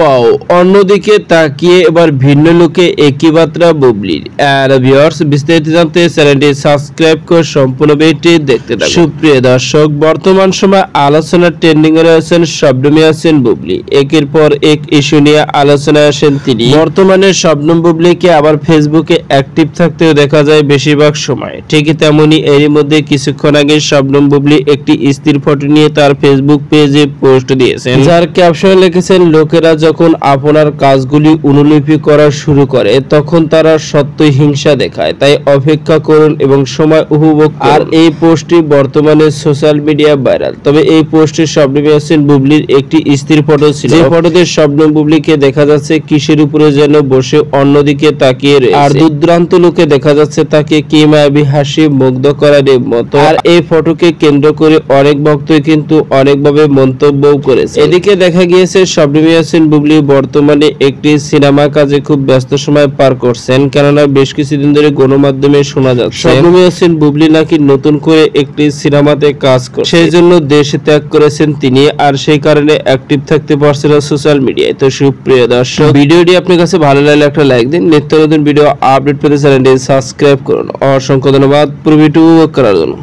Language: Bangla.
ওয়াও, অন্যদিকে তাকিয়ে এবার ভিন্ন লুকে একই বার্তা বুবলির। আর ভিউয়ার্স, বিস্তারিত জানতে চ্যানেলটি সাবস্ক্রাইব করে সম্পূর্ণ ভিডিওটি দেখতে থাকুন। সুপ্রিয় দর্শক, বর্তমান সময় আলোচনার ট্রেন্ডিং এ রয়েছেন শবনম ইয়াসিন বুবলি। একের পর এক ইস্যু নিয়ে আলোচনায় আসেন তিনি। বর্তমানে শবনম বুবলিকে আবার ফেসবুকে অ্যাক্টিভ থাকতেও দেখা যায় বেশিরভাগ সময়। ঠিকই তেমনি এরই মধ্যে কিছুক্ষণ আগে শবনম বুবলি একটি স্থির ফটো নিয়ে তার ফেসবুক পেজে পোস্ট দিয়েছেন, যার ক্যাপশনে লিখেছেন, লোকেরা যখন আপনার কাজগুলি অনুলিপি করা শুরু করে তখন তারা সত্যই হিংসা দেখায়, তাই অপেক্ষা করুন এবং সময় উপভোগ করুন। আর এই পোস্টটি বর্তমানে সোশ্যাল মিডিয়া ভাইরাল। তবে এই পোস্টে শবনম ইয়াসিন বুবলির একটি স্থির ফটো ছিল, যে ফটোতে শবনম বুবলিকে দেখা যাচ্ছে কিসের উপরে যেন বসে অন্যদিকে তাকিয়ে রয়েছে, আর দুর্দান্ত লোকে দেখা যাচ্ছে তাকে কি মায়াবী হাসি মুগ্ধ করার মতো। আর এই ফটোকে কেন্দ্র করে অনেক ভক্তই কিন্তু অনেকভাবে মন্তব্যও করেছে। এদিকে দেখা গিয়েছে শবনম ইয়াসিন বুবলি বর্তমানে একটি সিনেমা কাজে খুব ব্যস্ত সময় পার করছেন, কেননা বেশ কিছুদিন ধরে গণমাধ্যমে শোনা যাচ্ছে শবনম ইয়াসিন বুবলি নাকি নতুন করে একটি সিনেমাতে কাজ করছে, সেই জন্য দেশ ত্যাগ করেছেন তিনি, আর সেই কারণে অ্যাক্টিভ থাকতে পারছেন সোশ্যাল মিডিয়ায়। তো সুপ্রিয় দর্শক, ভিডিওটি আপনার কাছে ভালো লাগলে একটা লাইক দিন। নিত্য নতুন ভিডিও আপডেট পেতে চ্যানেলটি সাবস্ক্রাইব করুন। অসংখ্য ধন্যবাদ পুরো ভিডিও করার জন্য।